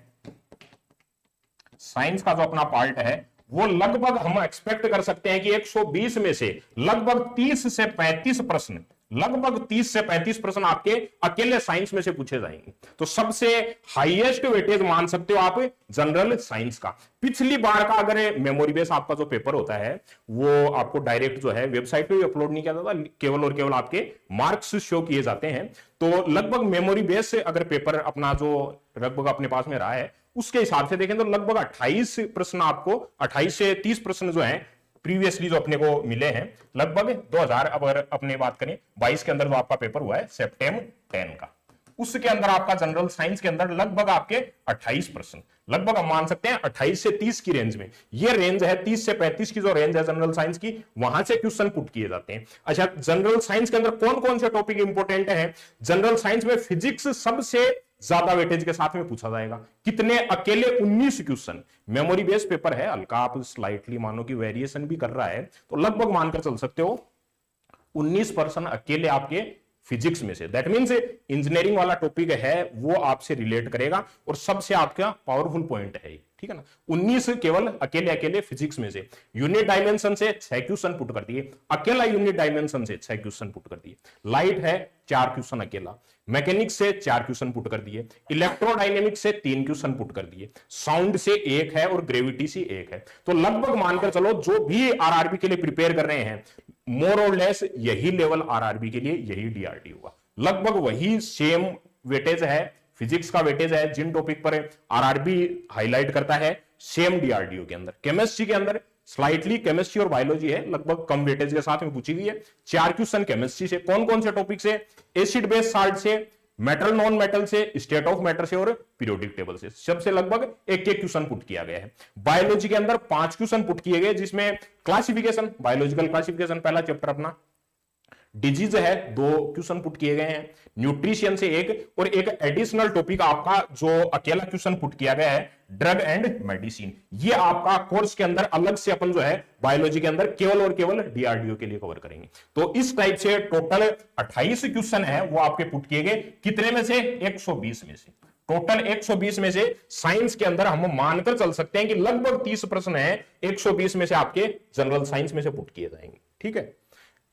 साइंस का जो अपना पार्ट है वो लगभग हम एक्सपेक्ट कर सकते हैं कि 120 में से लगभग 30 से 35 प्रश्न, लगभग 30 से 35 प्रश्न आपके अकेले साइंस में से पूछे जाएंगे। तो सबसे हाईएस्ट वेटेज मान सकते हो आप जनरल साइंस का। पिछली बार का अगर मेमोरी बेस आपका जो पेपर होता है वो आपको डायरेक्ट जो है वेबसाइट पे अपलोड नहीं किया जाता, केवल और केवल आपके मार्क्स शो किए जाते हैं। तो लगभग मेमोरी बेस से अगर पेपर अपना जो लगभग अपने पास में रहा है उसके हिसाब से देखें तो लगभग 28 प्रश्न आपको, 28 से 30 प्रश्न जो हैं प्रीवियसली जो अपने को मिले हैं, लगभग 2000 अगर अपने बात करें 22 के अंदर जो आपका पेपर हुआ है सेप्टेम्बर 10 का, उसके अंदर आपका जनरल साइंस के अंदर लगभग आपके 28 प्रश्न, लगभग हम मान सकते हैं 28 से 30 की रेंज में, ये रेंज है 30 से 35 की जो रेंज है जनरल साइंस की, वहां से क्वेश्चन पुट किए जाते हैं। अच्छा, जनरल साइंस के अंदर कौन कौन से टॉपिक इंपॉर्टेंट है? जनरल साइंस में फिजिक्स सबसे ज्यादा वेटेज के साथ में पूछा जाएगा। कितने? अकेले 19 क्वेश्चन। मेमोरी बेस्ड पेपर है, हल्का आप स्लाइटली मानो कि वेरिएशन भी कर रहा है, तो लगभग मानकर चल सकते हो 19% अकेले आपके फिजिक्स में से। दैट मीन्स इंजीनियरिंग वाला टॉपिक है वो आपसे रिलेट करेगा और सबसे आपका पावरफुल पॉइंट है, ठीक है ना। 19 केवल अकेले फिजिक्स में से। यूनिट डायमेंशन से 6 क्वेश्चन पुट कर दिए, अकेला यूनिट डायमेंशन से 6 क्वेश्चन पुट कर दिए। लाइट है 4 क्वेश्चन अकेला, मैकेनिक्स से 4 क्वेश्चन पुट कर दिए, इलेक्ट्रोडायनेमिक्स से 3 क्वेश्चन पुट कर दिए, साउंड से 1 है और ग्रेविटी से 1 है। तो लगभग मानकर चलो जो भी आरआरबी के लिए प्रिपेयर कर रहे हैं, मोर और लेस यही लेवल आरआरबी के लिए, यही डीआरडी होगा। लगभग वही सेम वेटेज है, फिजिक्स का वेटेज है जिन टॉपिक पर आरआरबी हाईलाइट करता है, सेम डीआरडीओ के अंदर। केमिस्ट्री के अंदर स्लाइटली केमिस्ट्री और बायोलॉजी है, लगभग कम वेटेज के साथ में पूछी गई है। 4 क्वेश्चन केमिस्ट्री से। कौन कौन से टॉपिक से? एसिड बेस साल्ट से, मेटल नॉन मेटल से, स्टेट ऑफ मैटर से और पीरियोडिक टेबल से। सबसे लगभग एक क्वेश्चन पुट किया गया है। बायोलॉजी के अंदर 5 क्वेश्चन पुट किए गए, जिसमें क्लासिफिकेशन, बायोलॉजिकल क्लासिफिकेशन पहला चैप्टर अपना, डिजीज है 2 क्वेश्चन पुट किए गए हैं, न्यूट्रिशन से 1 और एक एडिशनल टॉपिक आपका जो अकेला क्वेश्चन पुट किया गया है, ड्रग एंड मेडिसिन। ये आपका कोर्स के अंदर अलग से अपन जो है बायोलॉजी के अंदर केवल और केवल डीआरडीओ के लिए कवर करेंगे। तो इस टाइप से टोटल 28 क्वेश्चन है वो आपके पुट किए गए। कितने में से? 120 में से। टोटल 120 में से साइंस के अंदर हम मानकर चल सकते हैं कि लगभग 30 प्रश्न है 120 में से आपके जनरल साइंस में से पुट किए जाएंगे, ठीक है।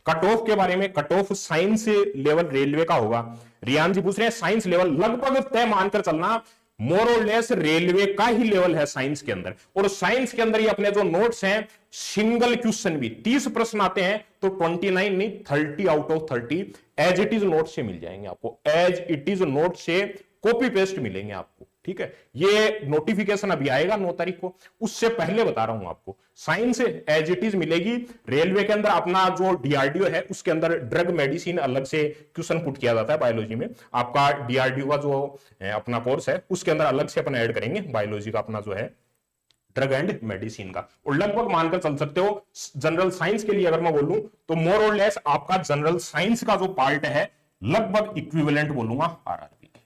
कट ऑफ के बारे में, cut off science level railway का होगा। रियान जी पूछ रहे हैं साइंस लेवल लगभग तय मानकर चलना, मोर और लेस रेलवे का ही लेवल है साइंस के अंदर। और साइंस के अंदर ये अपने जो नोट्स हैं, सिंगल क्वेश्चन भी 30 प्रश्न आते हैं तो 29 नहीं 30 out of 30 as it is note से मिल जाएंगे आपको, एज इट इज नोट से कॉपी पेस्ट मिलेंगे आपको, ठीक है। ये नोटिफिकेशन अभी आएगा 9 तारीख को, उससे पहले बता रहा हूं आपको साइंस एज इट इज मिलेगी। रेलवे के अंदर अपना जो डीआरडीओ है उसके अंदर ड्रग मेडिसिन अलग से क्वेश्चन पुट किया जाता है। बायोलॉजी में आपका डीआरडीओ का जो अपना कोर्स है उसके अंदर अलग से अपन ऐड करेंगे बायोलॉजी का अपना जो है ड्रग एंड मेडिसिन का। और लगभग मानकर चल सकते हो जनरल साइंस के लिए अगर मैं बोलूं तो मोर और लेस आपका जनरल साइंस का जो पार्ट है लगभग इक्विवेलेंट बोलूंगा आरआरबी के,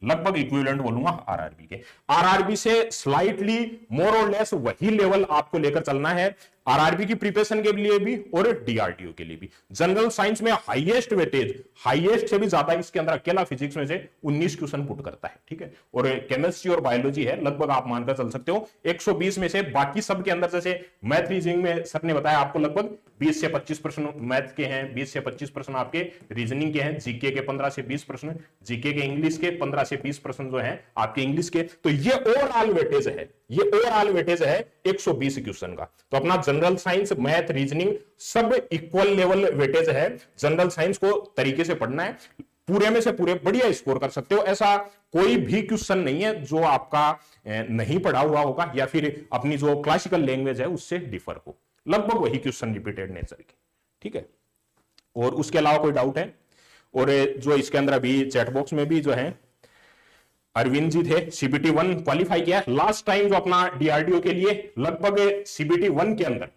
लगभग इक्विवेलेंट बोलूंगा आरआरबी के। आरआरबी से स्लाइटली मोर और लेस वही लेवल आपको लेकर चलना है, आरआरबी की प्रिपरेशन के लिए भी और डीआरडीओ के लिए भी। जनरल साइंस में हाईएस्ट वेटेज, हाईएस्ट से भी ज्यादा इसके अंदर अकेला फिजिक्स में से 19 क्वेश्चन पुट करता है, ठीक है। और केमिस्ट्री और बायोलॉजी है, लगभग आप मानकर चल सकते हो 120 में से। बाकी सब के अंदर जैसे मैथ रीजनिंग में सर ने बताया आपको लगभग 20 से 25 प्रश्न मैथ के हैं, 20 से 25 प्रश्न आपके रीजनिंग के हैं, जीके के 15 से 20 प्रश्न, जीके के इंग्लिश के 15 से 20 प्रश्न जो है आपके इंग्लिश के। तो ये ओवरऑल वेटेज है, ये ओवरऑल वेटेज है 120 क्वेश्चन का। तो अपना जनरल साइंस, मैथ, रीजनिंग सब इक्वल लेवल वेटेज है। जनरल साइंस को तरीके से पढ़ना है, पूरे में से पूरे बढ़िया स्कोर कर सकते हो। ऐसा कोई भी क्वेश्चन नहीं है जो आपका नहीं पढ़ा हुआ होगा या फिर अपनी जो क्लासिकल लैंग्वेज है उससे डिफर हो, लगभग वही क्वेश्चन रिपीटेड नेचर के, ठीक है। और उसके अलावा कोई डाउट है? और जो इसके अंदर अभी चैट बॉक्स में भी जो है अरविंद जी थे, सीबीटी 1 क्वालिफाई किया लास्ट टाइम जो अपना डीआरडीओ के लिए, लगभग सीबीटी 1 के अंदर,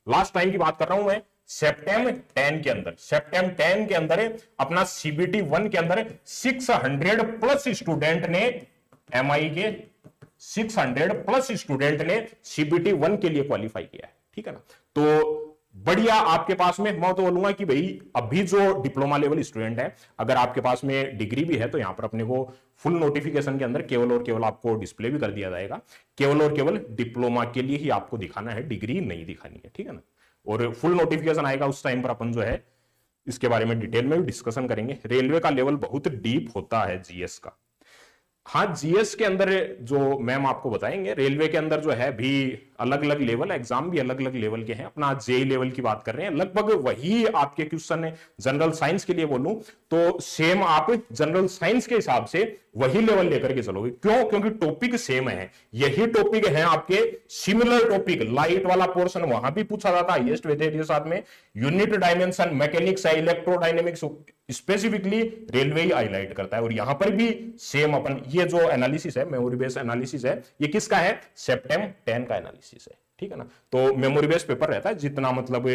लास्ट टाइम की बात कर रहा हूं मैं, सेप्टेम्बर 10 के अंदर, सेप्टेम्बर 10 के अंदर अपना सीबीटी 1 के अंदर 600 प्लस स्टूडेंट ने एमआई के 600 प्लस स्टूडेंट ने सीबीटी 1 के लिए क्वालिफाई किया है, ठीक है ना। तो बढ़िया आपके पास में, मैं तो बोलूंगा कि भाई अभी जो डिप्लोमा लेवल स्टूडेंट है, अगर आपके पास में डिग्री भी है तो यहां पर अपने को फुल नोटिफिकेशन के अंदर केवल और केवल आपको डिस्प्ले भी कर दिया जाएगा। केवल और केवल डिप्लोमा के लिए ही आपको दिखाना है, डिग्री नहीं दिखानी है, ठीक है ना। और फुल नोटिफिकेशन आएगा उस टाइम पर अपन जो है इसके बारे में डिटेल में भी डिस्कशन करेंगे। रेलवे का लेवल बहुत डीप होता है जीएस का। हाँ, जीएस के अंदर जो मैम आपको बताएंगे, रेलवे के अंदर जो है भी अलग अलग लेवल, एग्जाम भी अलग अलग लेवल के हैं। अपना जेई लेवल की बात कर रहे हैं, लगभग वही आपके क्वेश्चन है। जनरल साइंस के लिए बोलूं तो सेम आप जनरल साइंस के हिसाब से वही लेवल लेकर के चलोगे। क्यों? क्योंकि टॉपिक सेम है, यही टॉपिक है आपके सिमिलर टॉपिक। लाइट वाला पोर्शन वहां भी पूछा जाता है हाईएस्ट वेटेज के साथ में, यूनिट डायमेंशन मैकेनिक्स है, इलेक्ट्रोडायनेमिक्स स्पेसिफिकली रेलवे ही हाईलाइट करता है। और यहां पर भी सेम अपन ये जो एनालिसिस है, मेमोरी बेस्ड एनालिसिस है, ये किसका है? सेप्टेम 10 का एनालिसिस है, ठीक है ना। तो मेमोरी बेस्ड पेपर रहता है, जितना मतलब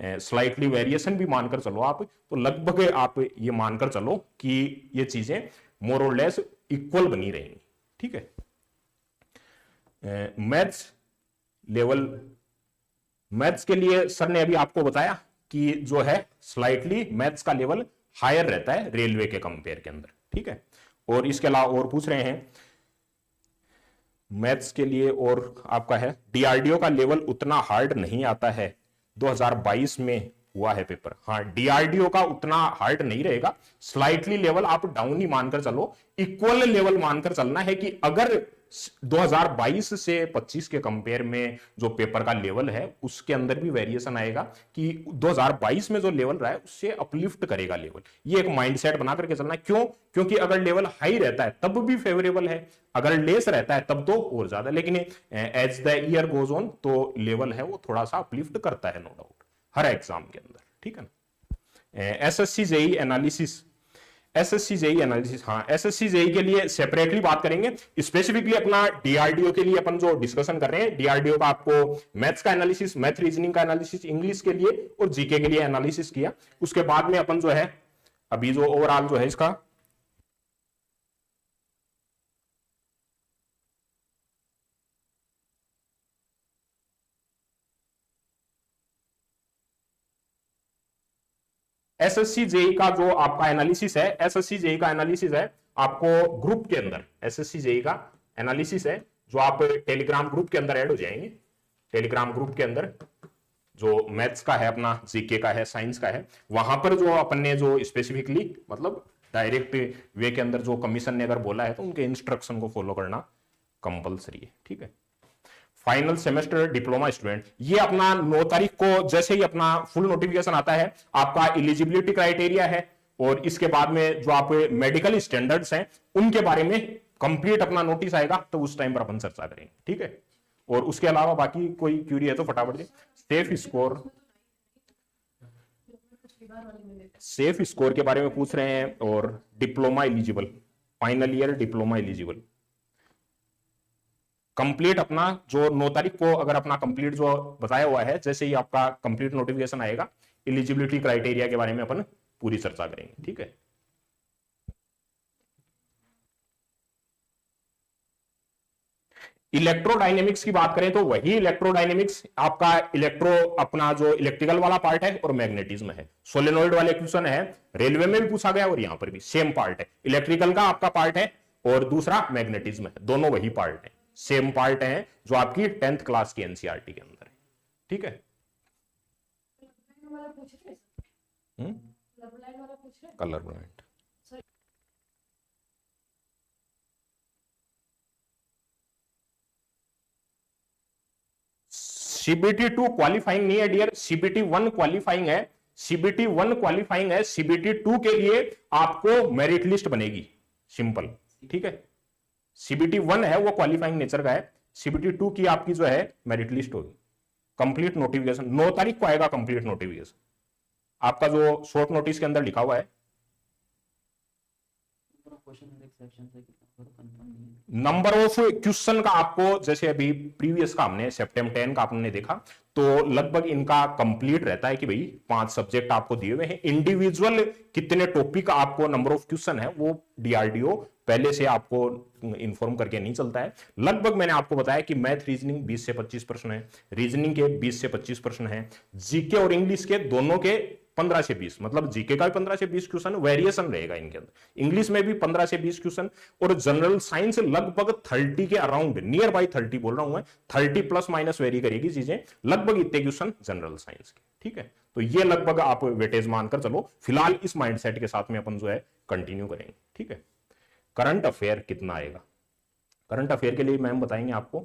स्लाइटली वेरिएशन भी मानकर चलो आप, तो लगभग आप ये मानकर चलो कि ये चीजें मोर और लेस इक्वल बनी रहेंगी, ठीक है। मैथ्स लेवल, मैथ्स के लिए सर ने अभी आपको बताया कि जो है स्लाइटली मैथ्स का लेवल हायर रहता है रेलवे के कंपेयर के अंदर, ठीक है। और इसके अलावा और पूछ रहे हैं मैथ्स के लिए, और आपका है डीआरडीओ का लेवल उतना हार्ड नहीं आता है, 2022 में हुआ है पेपर। हाँ, डीआरडीओ का उतना हार्ड नहीं रहेगा, स्लाइटली लेवल आप डाउन ही मानकर चलो, इक्वल लेवल मानकर चलना है कि अगर 2022 से 25 के कंपेयर में जो पेपर का लेवल है उसके अंदर भी वेरिएशन आएगा कि 2022 में जो लेवल रहा है उससे अपलिफ्ट करेगा लेवल। ये एक माइंडसेट बना करके चलना है। क्यों? क्योंकि अगर लेवल हाई रहता है तब भी फेवरेबल है, अगर लेस रहता है तब तो और ज्यादा, लेकिन as the year goes on तो लेवल है वो थोड़ा सा अपलिफ्ट करता है, नो डाउट, हर एग्जाम के अंदर, ठीक है ना। SSC JE analysis, SSC JE analysis, हाँ एसएससी जेई के लिए सेपरेटली बात करेंगे। स्पेसिफिकली अपना डीआरडीओ के लिए अपन जो डिस्कशन कर रहे हैं, डीआरडीओ का आपको मैथ्स का एनालिसिस, मैथ रीजनिंग का एनालिसिस, इंग्लिश के लिए और जीके के लिए एनालिसिस किया। उसके बाद में अपन जो है अभी जो ओवरऑल जो है इसका एसएससी जेई का जो आपका एनालिसिस है, एसएससी जेई का एनालिसिस है आपको ग्रुप के अंदर, एसएससी जेई का एनालिसिस है जो आप टेलीग्राम ग्रुप के अंदर ऐड हो जाएंगे। टेलीग्राम ग्रुप के अंदर जो मैथ्स का है, अपना जीके का है, साइंस का है, वहां पर जो अपन ने जो स्पेसिफिकली मतलब डायरेक्ट वे के अंदर जो कमीशन ने अगर बोला है तो उनके इंस्ट्रक्शन को फॉलो करना कंपलसरी है, ठीक है। फाइनल सेमेस्टर डिप्लोमा स्टूडेंट, ये अपना 9 तारीख को जैसे ही अपना फुल नोटिफिकेशन आता है, आपका एलिजिबिलिटी क्राइटेरिया है और इसके बाद में जो आप मेडिकल स्टैंडर्ड्स हैं उनके बारे में कंप्लीट अपना नोटिस आएगा, तो उस टाइम पर अपन चर्चा करेंगे, ठीक है। और उसके अलावा बाकी कोई क्यूरी है तो फटाफट से। सेफ स्कोर के बारे में पूछ रहे हैं और diploma eligible, final year diploma eligible complete अपना जो 9 तारीख को अगर अपना कंप्लीट जो बताया हुआ है, जैसे ही आपका कंप्लीट नोटिफिकेशन आएगा एलिजिबिलिटी क्राइटेरिया के बारे में अपन पूरी चर्चा करेंगे, ठीक है। इलेक्ट्रोडायनेमिक्स की बात करें तो वही इलेक्ट्रोडायनेमिक्स आपका इलेक्ट्रो अपना जो इलेक्ट्रिकल वाला पार्ट है और मैग्नेटिज्म है। सोलेनोइड वाले क्वेश्चन है, रेलवे में भी पूछा गया और यहां पर भी सेम पार्ट है, इलेक्ट्रिकल का आपका पार्ट है और दूसरा मैग्नेटिज्म है, दोनों वही पार्ट है, सेम पार्ट है जो आपकी 10th क्लास की एनसीईआरटी के अंदर है, ठीक है। कलर ब्लाइंड सीबीटी 2 क्वालिफाइंग नहीं है डियर, सीबीटी 1 क्वालिफाइंग है, सीबीटी 1 क्वालिफाइंग है, सीबीटी 2 के लिए आपको मेरिट लिस्ट बनेगी, सिंपल, ठीक है। सीबीटी 1 है वो क्वालिफाइंग नेचर का है, सीबीटी 2 की आपकी जो है मेरिट लिस्ट होगी। कंप्लीट नोटिफिकेशन 9 तारीख को आएगा, कंप्लीट नोटिफिकेशन आपका जो शॉर्ट नोटिस के अंदर लिखा हुआ है। नंबर ऑफ क्वेश्चन का आपको जैसे अभी प्रीवियस का हमने सेप्टेम्बर 10 का आपने देखा तो लगभग इनका कंप्लीट रहता है कि भाई 5 सब्जेक्ट आपको दिए हुए हैं, इंडिविजुअल कितने टॉपिक आपको नंबर ऑफ क्वेश्चन है वो डीआरडीओ पहले से आपको इन्फॉर्म करके नहीं चलता है। लगभग मैंने आपको बताया कि मैथ रीजनिंग 20 से 25 प्रश्न है, रीजनिंग के 20 से 25 प्रश्न है, जीके और इंग्लिश के दोनों के 15 से 20, मतलब जीके का भी 15 से 20 क्वेश्चन वेरिएशन रहेगा इनके अंदर, इंग्लिश में भी 15 से 20 क्वेश्चन और जनरल साइंस लगभग 30 के अराउंड, नियर बाई 30 बोल रहा हूं मैं, 30 प्लस माइनस वेरी करेगी चीजें, लगभग इतने क्वेश्चन जनरल साइंस के, ठीक है। तो ये लगभग आप वेटेज मानकर चलो, फिलहाल इस माइंडसेट के साथ में अपन जो है कंटिन्यू करेंगे, ठीक है। करंट अफेयर कितना आएगा, करंट अफेयर के लिए मैम बताएंगे आपको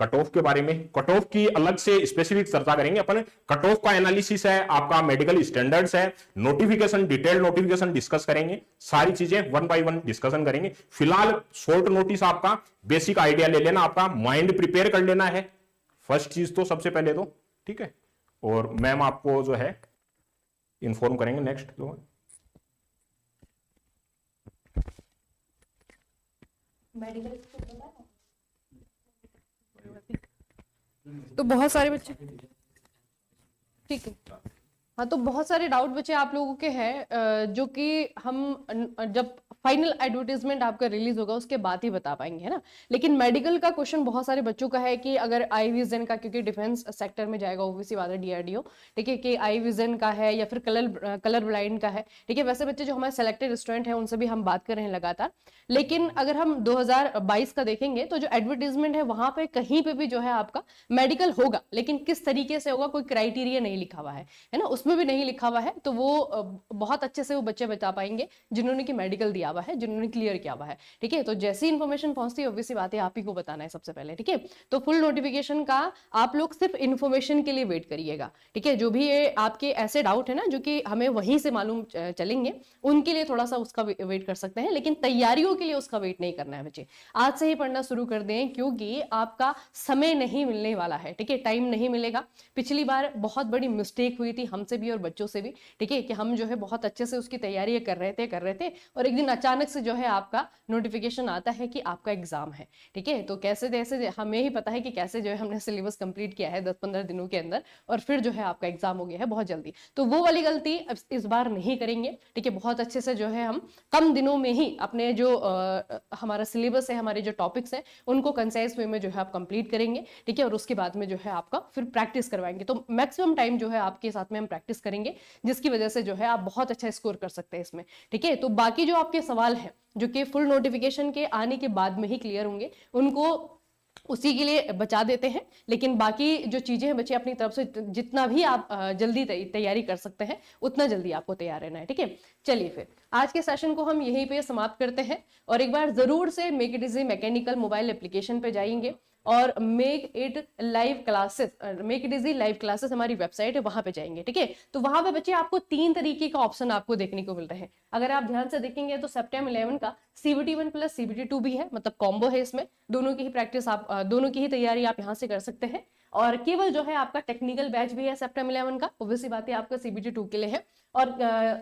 कट ऑफ के बारे में, कट ऑफ की अलग से स्पेसिफिक चर्चा करेंगे अपन। कट ऑफ का एनालिसिस है, आपका मेडिकल स्टैंडर्ड्स है, नोटिफिकेशन, डिटेल्ड नोटिफिकेशन डिस्कस करेंगे, सारी चीजें वन बाय वन डिस्कशन करेंगे। फिलहाल शॉर्ट नोटिस आपका बेसिक आइडिया ले लेना, आपका माइंड प्रिपेयर कर लेना है, फर्स्ट चीज तो सबसे पहले तो, ठीक है। और मैम आपको जो है इन्फॉर्म करेंगे नेक्स्ट जो तो बहुत सारे बच्चे, ठीक है, हाँ, तो बहुत सारे डाउट बच्चे आप लोगों के हैं जो कि हम जब फाइनल एडवर्टाइजमेंट आपका रिलीज होगा उसके बाद ही बता पाएंगे, है ना। लेकिन मेडिकल का क्वेश्चन बहुत सारे बच्चों का है कि अगर आई विजन का, क्योंकि डिफेंस सेक्टर में जाएगा ओबीसी वाला डीआरडीओ, ठीक है, कि आई विजन का है या फिर कलर ब्लाइंड का है, ठीक है। वैसे बच्चे जो हमारे सेलेक्टेड स्टूडेंट हैं उनसे भी हम बात कर रहे हैं लगातार। लेकिन अगर हम 2022 का देखेंगे तो जो एडवर्टीजमेंट है वहां पे कहीं पे भी जो है आपका मेडिकल होगा, लेकिन किस तरीके से होगा कोई क्राइटेरिया नहीं लिखा हुआ है ना, उसमें भी नहीं लिखा हुआ है। तो वो बहुत अच्छे से वो बच्चे बता पाएंगे जिन्होंने की मेडिकल दिया हुआ है, जिन्होंने क्लियर किया हुआ है, ठीक है। तो जैसी इन्फॉर्मेशन पहुंचती है ऑब्वियसली बात है आप ही को बताना है सबसे पहले, ठीक है। तो फुल नोटिफिकेशन का आप लोग सिर्फ इन्फॉर्मेशन के लिए वेट करिएगा, ठीक है। जो भी ये आपके ऐसे डाउट है ना जो कि हमें वहीं से मालूम चलेंगे, उनके लिए थोड़ा सा उसका वेट कर सकते हैं, लेकिन तैयारियों के लिए उसका वेट नहीं करना है बच्चे। आज से ही पढ़ना शुरू कर दें, क्योंकि आपका समय नहीं मिलने वाला है, ठीक है, टाइम नहीं मिलेगा। पिछली बार बहुत बड़ी मिस्टेक हुई थी हमसे भी और बच्चों से भी, ठीक है, कि हम जो है बहुत अच्छे से उसकी तैयारी कर रहे थे और एक दिन अचानक से जो है आपका नोटिफिकेशन आता है कि आपका एग्जाम है, ठीक है। तो कैसे जैसे हमें ही पता है कि कैसे जो है हमने सिलेबस कंप्लीट किया है 10-15 दिनों के अंदर, और फिर जो है आपका एग्जाम हो गया है बहुत जल्दी। तो वो वाली गलती इस बार नहीं करेंगे, ठीक है। बहुत अच्छे से जो है हम कम दिनों में ही अपने जो हमारा सिलेबस है, हमारे जो टॉपिक्स हैं, उनको कंसाइज वे में जो है आप कंप्लीट करेंगे, ठीक है। और उसके बाद में जो है आपका फिर प्रैक्टिस करवाएंगे। तो मैक्सिमम टाइम जो है आपके साथ में हम प्रैक्टिस करेंगे, जिसकी वजह से जो है आप बहुत अच्छा स्कोर कर सकते हैं इसमें, ठीक है। तो बाकी जो आपके सवाल हैं जो कि फुल नोटिफिकेशन के आने के बाद में ही क्लियर होंगे, उनको उसी के लिए बचा देते हैं। लेकिन बाकी जो चीजें हैं बच्चे अपनी तरफ से जितना भी आप जल्दी तैयारी कर सकते हैं उतना जल्दी आपको तैयार रहना है, ठीक है। चलिए फिर आज के सेशन को हम यहीं पे समाप्त करते हैं, और एक बार जरूर से make it easy mechanical mobile application पे जाएंगे और make it easy live classes हमारी वेबसाइट है, वहां पे जाएंगे, ठीक है। तो वहां पे बच्चे आपको 3 तरीके का ऑप्शन आपको देखने को मिल रहे हैं। अगर आप ध्यान से देखेंगे तो सेप्टेम्बर 11 का CBT1 प्लस CBT2 भी है, मतलब कॉम्बो है इसमें। दोनों की ही प्रैक्टिस आप दोनों की ही तैयारी आप यहाँ से कर सकते हैं। और केवल जो है आपका टेक्निकल बैच भी है सेप्टेम्बर 11 का, ऑब्वियसली बात है आपका CBT2 के लिए है। और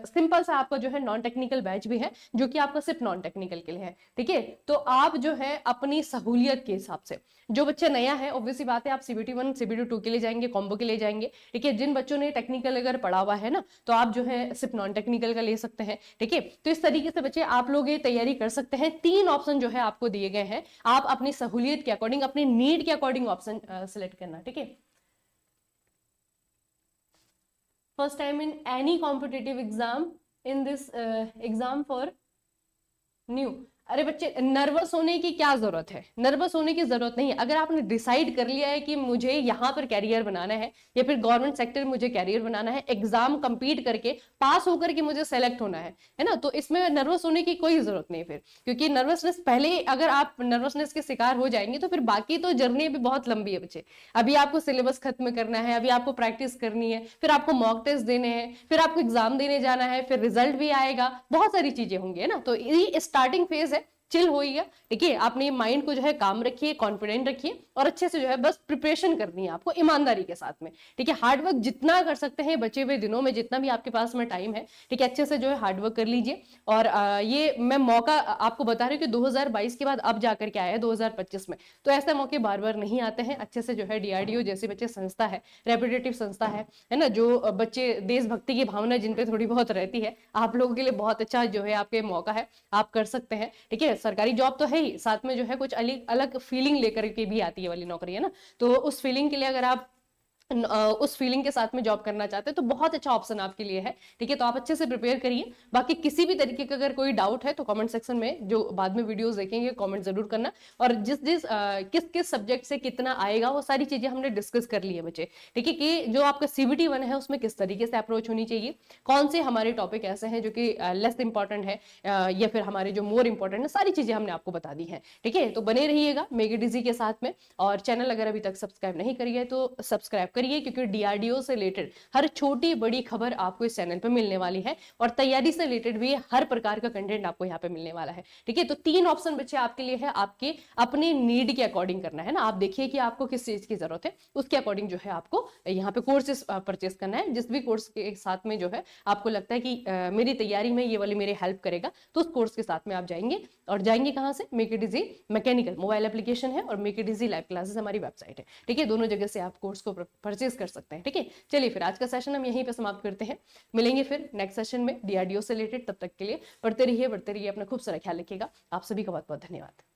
सिंपल सा आपका जो है नॉन टेक्निकल बैच भी है, जो कि आपका सिर्फ नॉन टेक्निकल के लिए है, ठीक है। तो आप जो है अपनी सहूलियत के हिसाब से, जो बच्चे नया है ऑब्वियसली बात है आप CBT1 CBT2 के लिए जाएंगे, कॉम्बो के लिए जाएंगे, ठीक है। जिन बच्चों ने टेक्निकल अगर पढ़ा हुआ है ना, तो आप जो है सिर्फ नॉन टेक्निकल का ले सकते हैं, ठीक है। तो इस तरीके से बच्चे आप लोग ये तैयारी कर सकते हैं। 3 ऑप्शन जो है आपको दिए गए हैं, आप अपनी सहूलियत के अकॉर्डिंग, अपनी नीड के अकॉर्डिंग ऑप्शन सिलेक्ट करना, ठीक है। First time in any competitive exam, in this exam for new। अरे बच्चे नर्वस होने की क्या जरूरत है, नर्वस होने की जरूरत नहीं है। अगर आपने डिसाइड कर लिया है कि मुझे यहाँ पर कैरियर बनाना है या फिर गवर्नमेंट सेक्टर में मुझे कैरियर बनाना है, एग्जाम कंप्लीट करके पास होकर के मुझे सेलेक्ट होना है ना, तो इसमें नर्वस होने की कोई जरूरत नहीं फिर। क्योंकि नर्वसनेस पहले अगर आप नर्वसनेस के शिकार हो जाएंगे तो फिर बाकी तो जर्नी भी बहुत लंबी है बच्चे। अभी आपको सिलेबस खत्म करना है, अभी आपको प्रैक्टिस करनी है, फिर आपको मॉक टेस्ट देने हैं, फिर आपको एग्जाम देने जाना है, फिर रिजल्ट भी आएगा, बहुत सारी चीजें होंगी, है ना। तो ये स्टार्टिंग फेज है, चिल होइए, ठीक है। अपने माइंड को जो है काम रखिए, कॉन्फिडेंट रखिए, और अच्छे से जो है बस प्रिपरेशन करनी है आपको ईमानदारी के साथ में, ठीक है। हार्डवर्क जितना कर सकते हैं बचे हुए दिनों में, जितना भी आपके पास में टाइम है, ठीक है, अच्छे से जो है हार्डवर्क कर लीजिए। और ये मैं मौका आपको बता रही हूँ कि 2022 के बाद अब जाकर के आया है 2025 में, तो ऐसे मौके बार बार नहीं आते हैं। अच्छे से जो है DRDO जैसे बच्चे संस्था है, रेपुटेटिव संस्था है ना, जो बच्चे देशभक्ति की भावना जिन पे थोड़ी बहुत रहती है, आप लोगों के लिए बहुत अच्छा जो है आपके मौका है, आप कर सकते हैं, ठीक है। सरकारी जॉब तो है ही, साथ में जो है कुछ अलग फीलिंग लेकर के भी आती है वाली नौकरी, है ना। तो उस फीलिंग के लिए अगर आप उस फीलिंग के साथ में जॉब करना चाहते हैं तो बहुत अच्छा ऑप्शन आपके लिए है। ठीक है, तो आप अच्छे से प्रिपेयर करिए। बाकी किसी भी तरीके का अगर कोई डाउट है तो कमेंट सेक्शन में जो बाद में वीडियोस देखेंगे कमेंट जरूर करना। और किस किस सब्जेक्ट से कितना आएगा वो सारी चीजें हमने डिस्कस कर ली है बच्चे। ठीक है, कि जो आपका CBT 1 है उसमें किस तरीके से अप्रोच होनी चाहिए, कौन से हमारे टॉपिक ऐसे हैं जो कि लेस इंपॉर्टेंट है या फिर हमारे जो मोर इंपॉर्टेंट है, सारी चीजें हमने आपको बता दी है। ठीक है, तो बने रहिएगा मेक इट इजी के साथ में। और चैनल अगर अभी तक सब्सक्राइब नहीं करिए है तो सब्सक्राइब करिए, क्योंकि DRDO से रिलेटेड हर छोटी बड़ी खबर आपको इस चैनल पे मिलने वाली है और तैयारी से रिलेटेड भी हर प्रकार का कंटेंट आपको यहाँ पे मिलने वाला है। ठीक है, तो 3 ऑप्शन बच्चे आपके लिए है, आपके अपने नीड के अकॉर्डिंग करना है ना। आप देखिए कि आपको किस चीज की जरूरत है, उसके अकॉर्डिंग जो है आपको यहाँ पे कोर्सेज परचेस करना है। जिस भी कोर्स के साथ में जो है आपको लगता है कि मेरी तैयारी में ये वाली मेरी हेल्प करेगा तो उस कोर्स के साथ में आप जाएंगे। और जाएंगे कहाँ से? Make it easy mechanical mobile application है और make it easy live classes हमारी वेबसाइट है। ठीक है, दोनों जगह से आप कोर्स को परचेज कर सकते हैं। ठीक है, चलिए फिर आज का सेशन हम यहीं पे समाप्त करते हैं। मिलेंगे फिर नेक्स्ट सेशन में DRDO से रिलेटेड। तब तक के लिए पढ़ते रहिए, बढ़ते रहिए, अपना खूब सारा ख्याल रखिएगा। आप सभी का बहुत बहुत धन्यवाद।